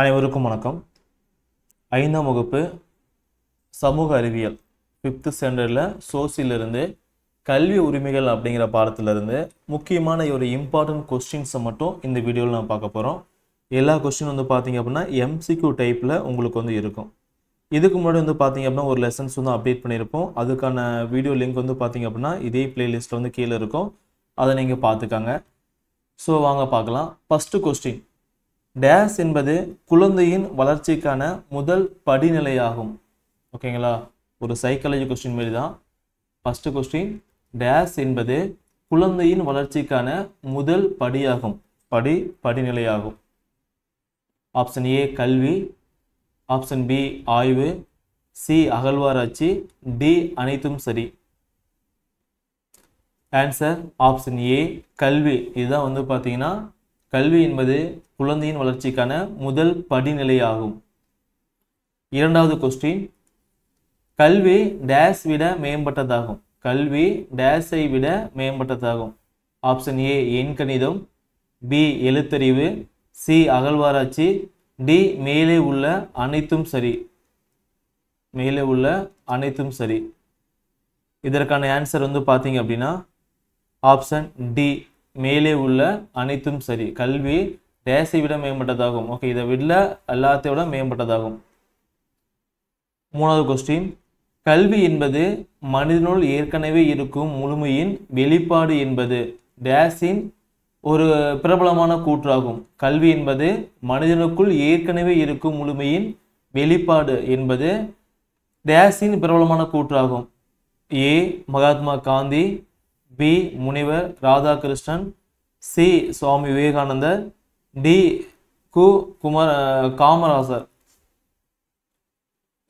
அனைவருக்கும் வணக்கம். 5ஆம் வகுப்பு சமூக அறிவியல் 5th ஸ்டாண்டர்டில் சோசியலிருந்து கல்வி உரிமைகள் அப்படிங்கிற பாடத்திலிருந்து முக்கியமான ஒரு இம்பார்ட்டன்ட் கொஸ்டின்ஸை மட்டும் இந்த வீடியோவில் நான் பார்க்க போகிறோம். எல்லா கொஸ்டின் பார்த்தீங்க அப்படின்னா MCQ டைப்பில் உங்களுக்கு இருக்கும். இதுக்கு முன்னாடி பார்த்தீங்க அப்படின்னா ஒரு லெசன்ஸ் அப்டேட் பண்ணியிருப்போம். அதுக்கான வீடியோ லிங்க் பார்த்தீங்க அப்படின்னா இதே பிளேலிஸ்ட்டில் கீழே இருக்கும். அதை நீங்கள் பார்த்துக்காங்க. ஸோ வாங்க பார்க்கலாம். ஃபஸ்ட்டு கொஸ்டின், டேஸ் என்பது குழந்தையின் வளர்ச்சிக்கான முதல் படிநிலையாகும். ஓகேங்களா, ஒரு சைக்காலஜி கொஸ்டின் மாரி தான். ஃபஸ்ட்டு கொஸ்டின், டேஸ் என்பது குழந்தையின் வளர்ச்சிக்கான முதல் படியாகும், படிநிலையாகும். ஆப்ஷன் ஏ கல்வி, ஆப்ஷன் பி ஆய்வு, சி அகழ்வாராய்ச்சி, டி அனைத்தும் சரி. ஆன்சர் ஆப்ஷன் ஏ கல்வி. இதுதான் பார்த்தீங்கன்னா கல்வி என்பது குழந்தையின் வளர்ச்சிக்கான முதல் படிநிலையாகும். இரண்டாவது கொஸ்டின், கல்வி டேஸ் விட மேம்பட்டதாகும். கல்வி டேஸை விட மேம்பட்டதாகும். ஆப்ஷன் ஏ எண்கணிதம், பி எழுத்தறிவு, சி அகழ்வாராய்ச்சி, டி மேலே உள்ள அனைத்தும் சரி. மேலே உள்ள அனைத்தும் சரி. இதற்கான ஆன்சர் பார்த்தீங்க அப்படின்னா ஆப்ஷன் டி மேலே உள்ள அனைத்தும் சரி. கல்வி டேஸை விட மேம்பட்டதாகும். ஓகே, இதை விட எல்லாத்தை விட மேம்பட்டதாகும். மூணாவது கொஸ்டின், கல்வி என்பது மனிதனுள் ஏற்கனவே இருக்கும் முழுமையின் வெளிப்பாடு என்பது டேஸின் ஒரு பிரபலமான கூற்றாகும். கல்வி என்பது மனிதனுக்குள் ஏற்கனவே இருக்கும் முழுமையின் வெளிப்பாடு என்பது டேஸின் பிரபலமான கூற்றாகும். ஏ மகாத்மா காந்தி, பி முனிவர் ராதாகிருஷ்ணன், சி சுவாமி விவேகானந்தர், டி காமராசர்.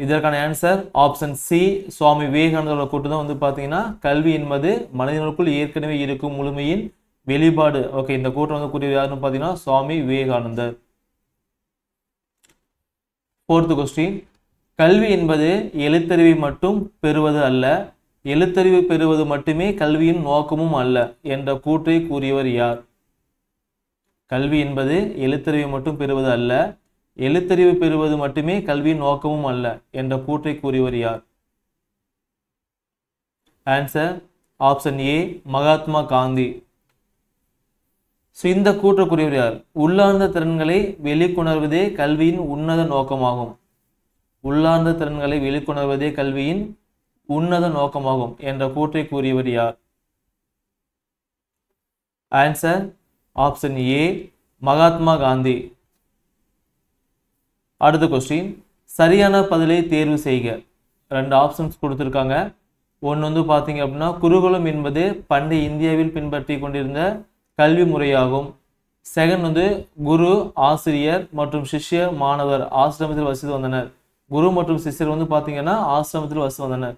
இதற்கான ஆன்சர் ஆப்ஷன் சி சுவாமி விவேகானந்தரோட கூட்டு தான் பார்த்தீங்கன்னா கல்வி என்பது மனிதனுக்குள் ஏற்கனவே இருக்கும் முழுமையின் வெளிப்பாடு. ஓகே, இந்த கூட்டம் கூறியது யாருன்னு பார்த்தீங்கன்னா சுவாமி விவேகானந்தர். ஃபோர்த் கொஸ்டின், கல்வி என்பது எழுத்தறிவை மட்டும் பெறுவது அல்ல, எழுத்தறிவு பெறுவது மட்டுமே கல்வியின் நோக்கமும் அல்ல என்ற கூற்றை கூறியவர் யார்? கல்வி என்பது எழுத்தறிவை மட்டும் பெறுவது அல்ல, எழுத்தறிவு பெறுவது மட்டுமே கல்வியின் நோக்கமும் அல்ல என்ற கூற்றை கூறியவர் யார்? ஆன்சர் ஆப்ஷன் ஏ மகாத்மா காந்தி. ஸோ இந்த கூற்றை கூறியவர் யார்? உள்ளார்ந்த திறன்களை வெளிக்கொணர்வதே கல்வியின் உன்னத நோக்கமாகும். உள்ளார்ந்த திறன்களை வெளிக்கொணர்வதே கல்வியின் உன்னத நோக்கமாகும் என்ற கூற்றை கூறியவர் யார்? ஆன்சர் ஆப்ஷன் ஏ மகாத்மா காந்தி. அடுத்த கொஸ்டின், சரியான பதிலை தேர்வு செய்க. ரெண்டு ஆப்ஷன்ஸ் கொடுத்துருக்காங்க. ஒன்று பார்த்தீங்க அப்படின்னா குருகுலம் என்பது பண்டைய இந்தியாவில் பின்பற்றி கொண்டிருந்த கல்வி முறையாகும். செகண்ட் குரு ஆசிரியர் மற்றும் சிஷ்யர் மாணவர் ஆசிரமத்தில் வசித்து வந்தனர். குரு மற்றும் சிஷ்யர் பார்த்தீங்கன்னா ஆசிரமத்தில் வசித்து வந்தனர்.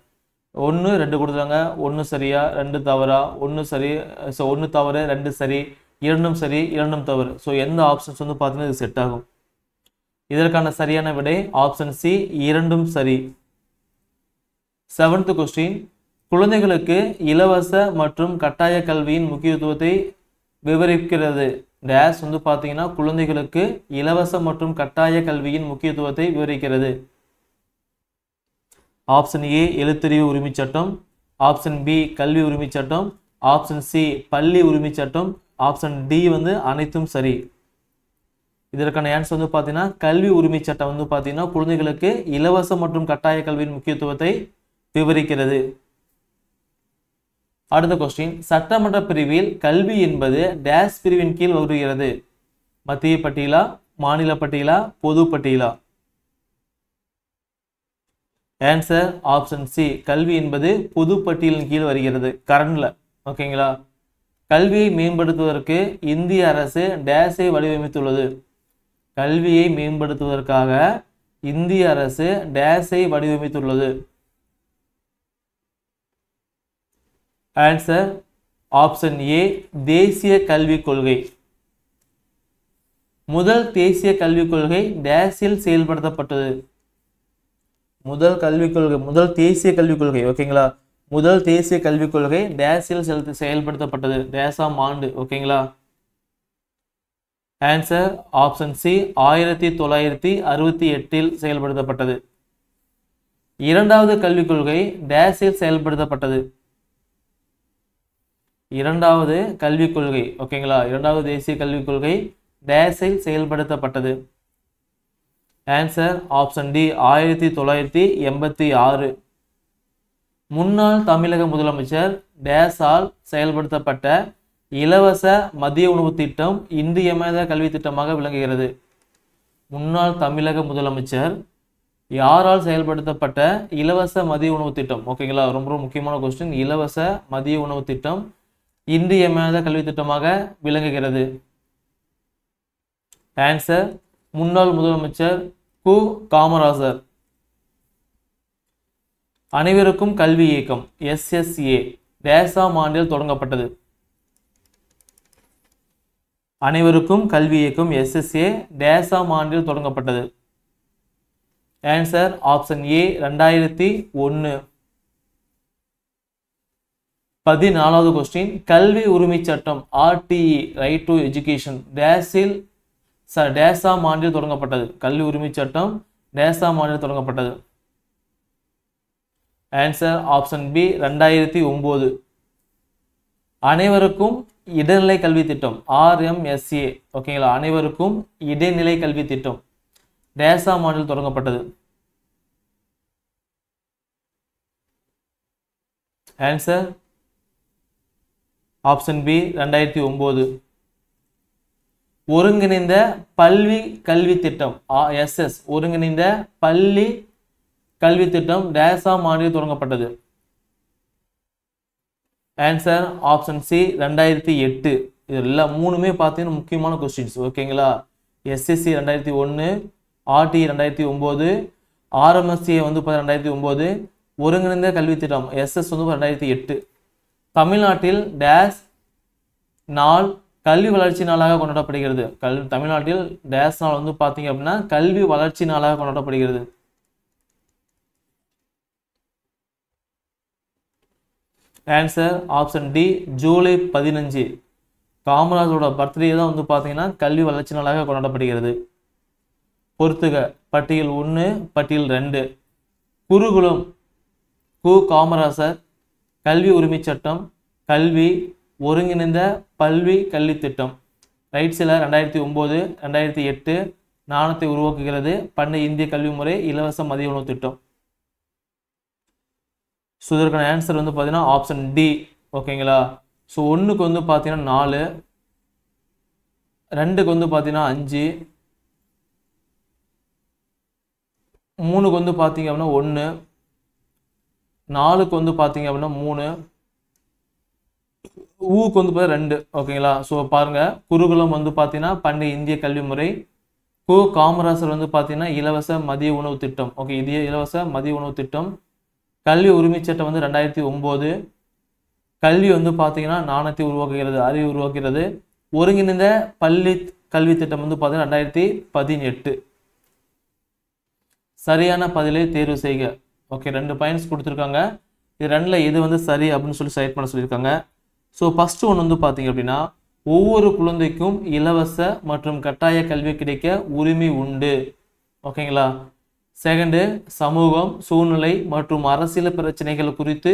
1 2 கொடுத்தாங்க. 1 சரியா 2 தவறா, 1 சரி, ஸோ 1 தவறு 2 சரி, 2 சரி 2 தவறு. ஸோ எந்த ஆப்ஷன்ஸ் பார்த்தீங்கன்னா இது செட் ஆகும்? இதற்கான சரியான விடை ஆப்ஷன் சி 2 சரி. 7th கொஸ்டின், குழந்தைகளுக்கு இலவச மற்றும் கட்டாய கல்வியின் முக்கியத்துவத்தை விவரிக்கிறது. டேஸ் பார்த்தீங்கன்னா குழந்தைகளுக்கு இலவச மற்றும் கட்டாய கல்வியின் முக்கியத்துவத்தை விவரிக்கிறது. ஆப்ஷன் ஏ எழுத்தறிவு உரிமை சட்டம், ஆப்ஷன் பி கல்வி உரிமை சட்டம், ஆப்ஷன் சி பள்ளி உரிமை சட்டம், ஆப்ஷன் டி அனைத்தும் சரி. இதற்கான ஆன்சர் பார்த்தீங்கன்னா கல்வி உரிமை சட்டம் பார்த்தீங்கன்னா குழந்தைகளுக்கு இலவச மற்றும் கட்டாய கல்வியின் முக்கியத்துவத்தை விவரிக்கிறது. அடுத்த கொஸ்டின், சட்டமன்ற பிரிவில் கல்வி என்பது டேஸ் பிரிவின் கீழ் வருகிறது. மத்திய பட்டியலா, மாநில பட்டியலா, பொது பட்டியலா? ஆன்சர் ஆப்ஷன் சி கல்வி என்பது பொது பட்டியலின் கீழ் வருகிறது. கரண்ட்ல ஓகேங்களா. கல்வியை மேம்படுத்துவதற்கு இந்திய அரசு டேஸை வடிவமைத்துள்ளது. கல்வியை மேம்படுத்துவதற்காக இந்திய அரசு டேஸை வடிவமைத்துள்ளது. ஆன்சர் ஆப்ஷன் ஏ தேசிய கல்விக் கொள்கை. முதல் தேசிய கல்விக் கொள்கை டேஸில் செயல்படுத்தப்பட்டது. முதல் தேசிய கல்விக் கொள்கை ஓகேங்களா. முதல் தேசிய கல்விக் கொள்கை டேஸில் செயல்படுத்தப்பட்டது. டேஸாம் ஆண்டு ஓகேங்களா. ஆன்சர் ஆப்ஷன் சி 1968 செயல்படுத்தப்பட்டது. இரண்டாவது கல்விக் கொள்கை டேஸில் செயல்படுத்தப்பட்டது. இரண்டாவது கல்விக் கொள்கை ஓகேங்களா, இரண்டாவது தேசிய கல்விக் கொள்கை டேஸில் செயல்படுத்தப்பட்டது. Answer option D 1986. முன்னாள் தமிழக முதலமைச்சர் டேஸால் செயல்படுத்தப்பட்ட இலவச மதிய உணவு திட்டம் இன்றியமையாத கல்வி திட்டமாக விளங்குகிறது. முன்னாள் தமிழக முதலமைச்சர் யாரால் செயல்படுத்தப்பட்ட இலவச மதிய உணவு திட்டம்? ஓகேங்களா, ரொம்ப ரொம்ப முக்கியமான கொஸ்டின். இலவச மதிய உணவு திட்டம் இன்றியமையாத கல்வி திட்டமாக விளங்குகிறது. ஆன்சர் முன்னாள் முதலமைச்சர் கு காமராஜர். அனைவருக்கும் கல்வி இயக்கம் SSA டேஸாம் ஆண்டில் தொடங்கப்பட்டது. அனைவருக்கும் கல்வி இயக்கம் SSA டேஸாம் ஆண்டில் தொடங்கப்பட்டது. Answer option A 2001. 14வது கொஸ்டின், கல்வி உரிமை சட்டம் RTE ரைட் டு எஜுகேஷன் டேஸாம் ஆண்டில் தொடங்கப்பட்டது. கல்வி உரிமை சட்டம் டேஸாம் ஆண்டில் தொடங்கப்பட்டது. Answer option B 2009. அனைவருக்கும் இடைநிலை கல்வி திட்டம் RMSA ஓகேங்களா, அனைவருக்கும் இடைநிலை கல்வி திட்டம் டேஸாம் ஆண்டில் தொடங்கப்பட்டது. Answer option B 2009. ஒருங்கிணைந்த பள்ளி கல்வி திட்டம் SS ஒருங்கிணைந்த பள்ளி கல்வி திட்டம் டேஸாம் ஆண்டில் தொடங்கப்பட்டது. Answer option C 2008. இதெல்லாம் மூணுமே பார்த்தீங்கன்னா முக்கியமான கொஸ்டின்ஸ் ஓகேங்களா. SSC 2001, RTE 2009, RMSA வந்து 2009, ஒருங்கிணைந்த கல்வி திட்டம் SS வந்து 2008. தமிழ்நாட்டில் டேஸ் நாள் கல்வி வளர்ச்சி நாளாக கொண்டாடப்படுகிறது. தமிழ்நாட்டில் டேஸ் நாள் வந்து பார்த்தீங்க அப்படின்னா கல்வி வளர்ச்சி நாளாக கொண்டாடப்படுகிறது. Answer option D July 15. காமராஜரோட பர்த்டே தான் வந்து பார்த்தீங்கன்னா கல்வி வளர்ச்சி நாளாக கொண்டாடப்படுகிறது. பொறுத்துக பட்டியல் 1 பட்டியல் 2. குருகுலம் கு காமராசர், கல்வி உரிமை சட்டம், கல்வி ஒருங்கிணைந்த பல்வி கல்வி திட்டம். ரைட் சில 2009, 2008 நாணயத்தை உருவாக்குகிறது. பண்டைய இந்திய கல்வி முறை இலவச மதிய உணவு திட்டம். ஸோ இதற்கான ஆன்சர் வந்து பார்த்தீங்கன்னா ஆப்ஷன் டி ஓகேங்களா. ஸோ 1க்கு வந்து பார்த்தீங்கன்னா 4, 2க்கு வந்து பார்த்தீங்கன்னா 5, 3க்கு வந்து பார்த்தீங்க அப்படின்னா 1, 4க்கு வந்து பார்த்தீங்க அப்படின்னா 3, ஊக்கு வந்து பார்த்தீங்கன்னா 2 ஓகேங்களா. ஸோ பாருங்க, குருகுலம் வந்து பார்த்தீங்கன்னா பண்டைய இந்திய கல்வி முறை, கு காமராசர் வந்து பார்த்தீங்கன்னா இலவச மதிய உணவு திட்டம். ஓகே, இது இலவச மதிய உணவு திட்டம். கல்வி உரிமை சட்டம் வந்து 2009. கல்வி வந்து பார்த்தீங்கன்னா நாணயத்தை உருவாக்குகிறது, அறிவு உருவாக்குகிறது. ஒருங்கிணைந்த பள்ளி கல்வி திட்டம் வந்து பார்த்தீங்கன்னா 2018. சரியான பதிலை தேர்வு செய்க. ஓகே, 2 பாயிண்ட்ஸ் கொடுத்துருக்காங்க. இது 2ல் எது வந்து சரி அப்படின்னு சொல்லி செலக்ட் பண்ண சொல்லியிருக்காங்க. ஸோ ஃபர்ஸ்ட் ஒன்று வந்து பார்த்தீங்க அப்படின்னா, ஒவ்வொரு குழந்தைக்கும் இலவச மற்றும் கட்டாய கல்வி கிடைக்க உரிமை உண்டு. ஓகேங்களா. செகண்டு, சமூகம், சூழ்நிலை மற்றும் அரசியல் பிரச்சனைகள் குறித்து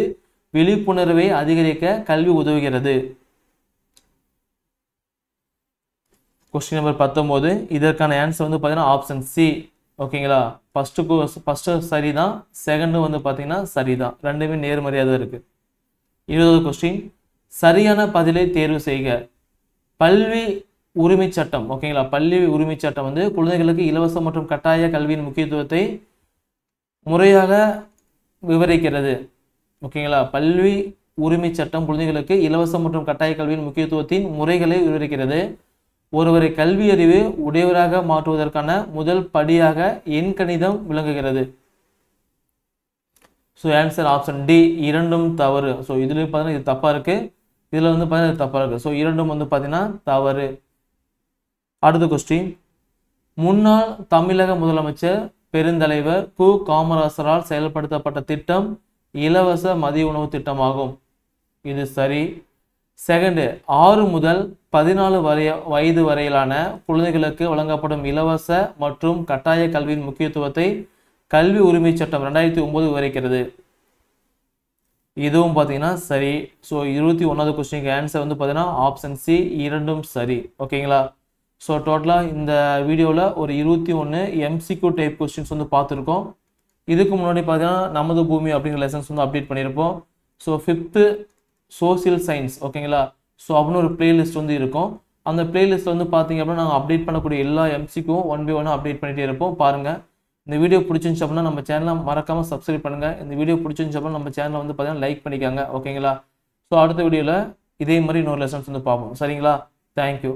விழிப்புணர்வை அதிகரிக்க கல்வி உதவுகிறது. Question number 19. இதற்கான ஆன்சர் வந்து பார்த்தீங்கன்னா ஆப்ஷன் சி ஓகேங்களா. ஃபர்ஸ்ட் சரிதான், செகண்டு வந்து பார்த்தீங்கன்னா சரிதான், ரெண்டுமே நேர்மறையாக தான் இருக்கு. 20வது கொஸ்டின், சரியான பதிலை தேர்வு செய்க. பல்வி உரிமை சட்டம் ஓகேங்களா, பள்ளி உரிமை சட்டம் வந்து குழந்தைகளுக்கு இலவச மற்றும் கட்டாய கல்வியின் முக்கியத்துவத்தை முறையாக விவரிக்கிறது. ஓகேங்களா, பல்வி உரிமை சட்டம் குழந்தைகளுக்கு இலவச மற்றும் கட்டாய கல்வியின் முக்கியத்துவத்தின் முறைகளை விவரிக்கிறது. ஒருவரை கல்வி அறிவு உடையவராக மாற்றுவதற்கான முதல் படியாக எண்கணிதம் விளங்குகிறது. ஸோ ஆன்சர் ஆப்ஷன் டி, இரண்டும் தவறு. ஸோ இதுல பார்த்தீங்கன்னா இது தப்பா இருக்கு, இதுல வந்து பார்த்தீங்கன்னா இது தப்பா இருக்கு. ஸோ இரண்டும் வந்து பார்த்தீங்கன்னா தவறு. அடுத்த கொஸ்டின், முன்னாள் தமிழக முதலமைச்சர் பெருந்தலைவர் கு காமராசரால் செயல்படுத்தப்பட்ட திட்டம் இலவச மதிய உணவு திட்டமாகும். இது சரி. செகண்டு 6 முதல் 14 வயது வரையிலான குழந்தைகளுக்கு வழங்கப்படும் இலவச மற்றும் கட்டாய கல்வியின் முக்கியத்துவத்தை கல்வி உரிமை சட்டம் 2009 விவரிக்கிறது. இதுவும் பார்த்தீங்கன்னா சரி. ஸோ 21வது கொஸ்டினுக்கு ஆன்சர் வந்து பார்த்தீங்கன்னா ஆப்ஷன் சி, இரண்டும் சரி. ஓகேங்களா? ஸோ டோட்டலாக இந்த வீடியோவில் ஒரு 21 MCQ டைப் கொஸ்டின்ஸ் வந்து பார்த்துருக்கோம். இதுக்கு முன்னாடி பார்த்தீங்கன்னா நமது பூமி அப்படிங்கிற லெசன்ஸ் வந்து அப்டேட் பண்ணியிருப்போம். ஸோ 5th சோசியல் சயின்ஸ், ஓகேங்களா? ஸோ அப்படின்னு ஒரு பிளேலிஸ்ட் வந்து இருக்கும். அந்த பிளேலிஸ்ட்டில் வந்து பார்த்தீங்க அப்படின்னா நாங்கள் அப்டேட் பண்ணக்கூடிய எல்லா MCQவும் 1 by 1 அப்டேட் பண்ணிகிட்டே இருப்போம். பாருங்கள். இந்த வீடியோ பிடிச்சிருந்துச்சு அப்படின்னா நம்ம சேனலை மறக்காமல் சப்ஸ்கிரைப் பண்ணுங்கள். இந்த வீடியோ பிடிச்சிருந்துச்சு அப்படின்னா நம்ம சேனலை வந்து பார்த்தீங்கன்னா லைக் பண்ணிக்காங்க. ஓகேங்களா? ஸோ அடுத்த வீடியோவில் இதே மாதிரி இன்னொரு லெசன்ஸ் வந்து பார்ப்போம். சரிங்களா? தேங்க்யூ.